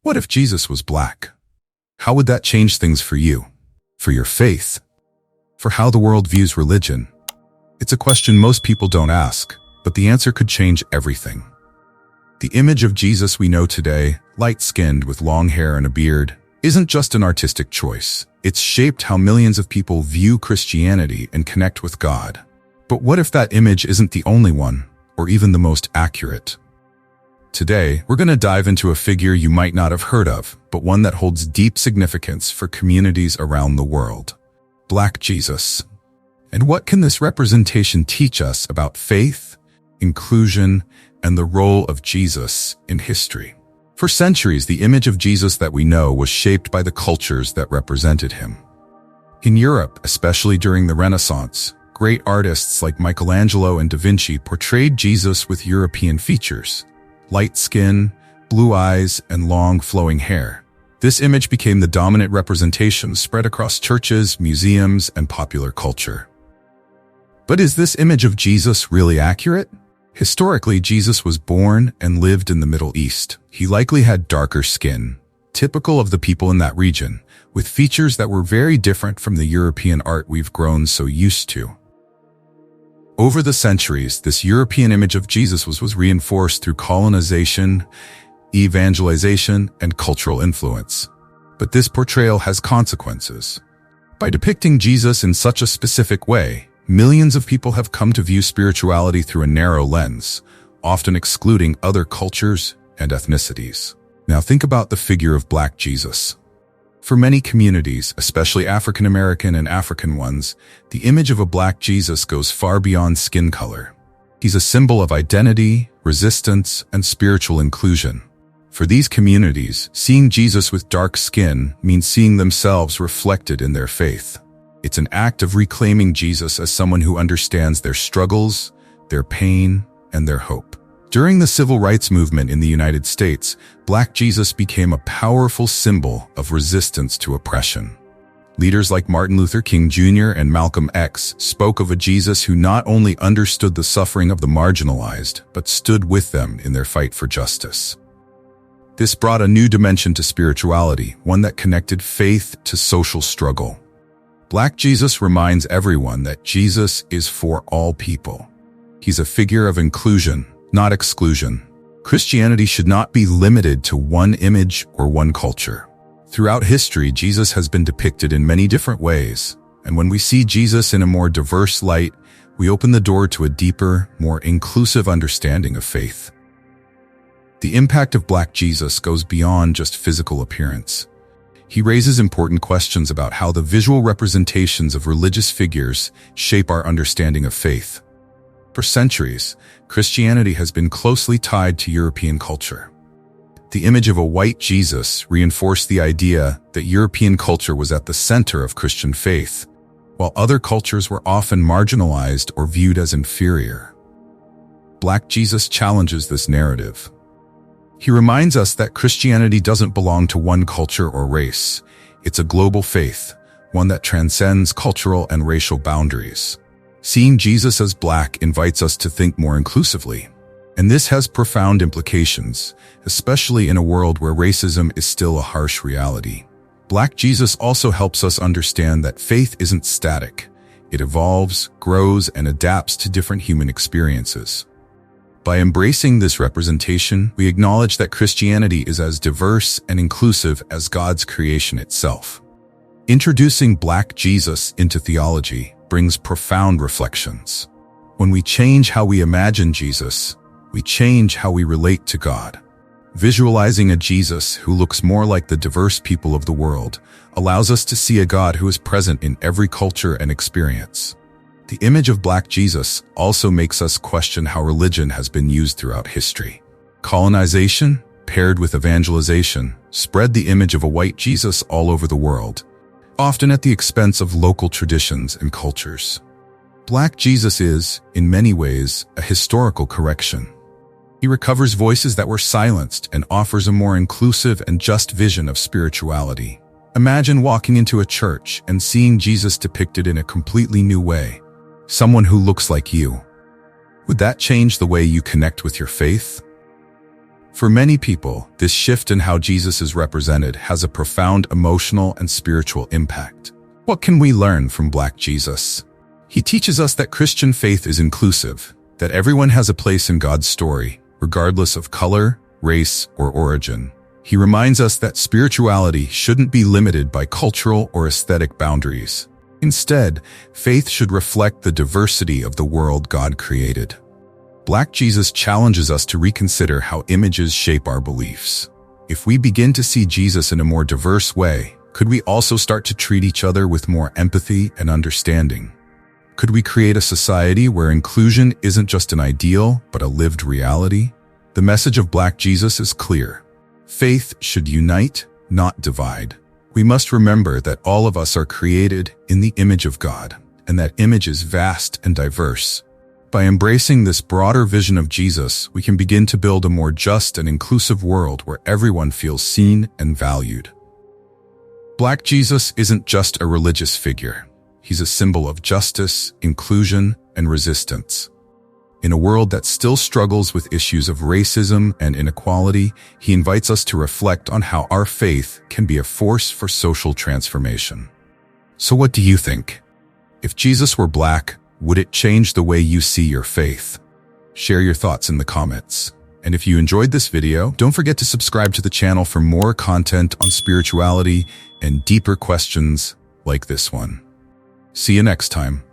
What if Jesus was black? How would that change things for you? For your faith? For how the world views religion? It's a question most people don't ask, but the answer could change everything. The image of Jesus we know today, light-skinned with long hair and a beard, isn't just an artistic choice. It's shaped how millions of people view Christianity and connect with God. But what if that image isn't the only one, or even the most accurate? Today, we're going to dive into a figure you might not have heard of, but one that holds deep significance for communities around the world. Black Jesus. And what can this representation teach us about faith, inclusion, and the role of Jesus in history? For centuries, the image of Jesus that we know was shaped by the cultures that represented him. In Europe, especially during the Renaissance, great artists like Michelangelo and Da Vinci portrayed Jesus with European features: light skin, blue eyes, and long flowing hair. This image became the dominant representation spread across churches, museums, and popular culture. But is this image of Jesus really accurate? Historically, Jesus was born and lived in the Middle East. He likely had darker skin, typical of the people in that region, with features that were very different from the European art we've grown so used to. Over the centuries, this European image of Jesus was reinforced through colonization, evangelization, and cultural influence. But this portrayal has consequences. By depicting Jesus in such a specific way, millions of people have come to view spirituality through a narrow lens, often excluding other cultures and ethnicities. Now think about the figure of Black Jesus. For many communities, especially African American and African ones, the image of a Black Jesus goes far beyond skin color. He's a symbol of identity, resistance, and spiritual inclusion. For these communities, seeing Jesus with dark skin means seeing themselves reflected in their faith. It's an act of reclaiming Jesus as someone who understands their struggles, their pain, and their hope. During the Civil Rights Movement in the United States, Black Jesus became a powerful symbol of resistance to oppression. Leaders like Martin Luther King Jr. and Malcolm X spoke of a Jesus who not only understood the suffering of the marginalized, but stood with them in their fight for justice. This brought a new dimension to spirituality, one that connected faith to social struggle. Black Jesus reminds everyone that Jesus is for all people. He's a figure of inclusion, not exclusion. Christianity should not be limited to one image or one culture. Throughout history, Jesus has been depicted in many different ways, and when we see Jesus in a more diverse light, we open the door to a deeper, more inclusive understanding of faith. The impact of Black Jesus goes beyond just physical appearance. He raises important questions about how the visual representations of religious figures shape our understanding of faith. For centuries, Christianity has been closely tied to European culture. The image of a white Jesus reinforced the idea that European culture was at the center of Christian faith, while other cultures were often marginalized or viewed as inferior. Black Jesus challenges this narrative. He reminds us that Christianity doesn't belong to one culture or race. It's a global faith, one that transcends cultural and racial boundaries. Seeing Jesus as Black invites us to think more inclusively. And this has profound implications, especially in a world where racism is still a harsh reality. Black Jesus also helps us understand that faith isn't static. It evolves, grows, and adapts to different human experiences. By embracing this representation, we acknowledge that Christianity is as diverse and inclusive as God's creation itself. Introducing Black Jesus into theology brings profound reflections. When we change how we imagine Jesus, we change how we relate to God. Visualizing a Jesus who looks more like the diverse people of the world allows us to see a God who is present in every culture and experience. The image of Black Jesus also makes us question how religion has been used throughout history. Colonization, paired with evangelization, spread the image of a white Jesus all over the world, often at the expense of local traditions and cultures. Black Jesus is, in many ways, a historical correction. He recovers voices that were silenced and offers a more inclusive and just vision of spirituality. Imagine walking into a church and seeing Jesus depicted in a completely new way. Someone who looks like you. Would that change the way you connect with your faith? For many people, this shift in how Jesus is represented has a profound emotional and spiritual impact. What can we learn from Black Jesus? He teaches us that Christian faith is inclusive, that everyone has a place in God's story, regardless of color, race, or origin. He reminds us that spirituality shouldn't be limited by cultural or aesthetic boundaries. Instead, faith should reflect the diversity of the world God created. Black Jesus challenges us to reconsider how images shape our beliefs. If we begin to see Jesus in a more diverse way, could we also start to treat each other with more empathy and understanding? Could we create a society where inclusion isn't just an ideal, but a lived reality? The message of Black Jesus is clear. Faith should unite, not divide. We must remember that all of us are created in the image of God, and that image is vast and diverse. By embracing this broader vision of Jesus, we can begin to build a more just and inclusive world where everyone feels seen and valued. Black Jesus isn't just a religious figure. He's a symbol of justice, inclusion, and resistance. In a world that still struggles with issues of racism and inequality, he invites us to reflect on how our faith can be a force for social transformation. So what do you think? If Jesus were Black, would it change the way you see your faith? Share your thoughts in the comments. And if you enjoyed this video, don't forget to subscribe to the channel for more content on spirituality and deeper questions like this one. See you next time.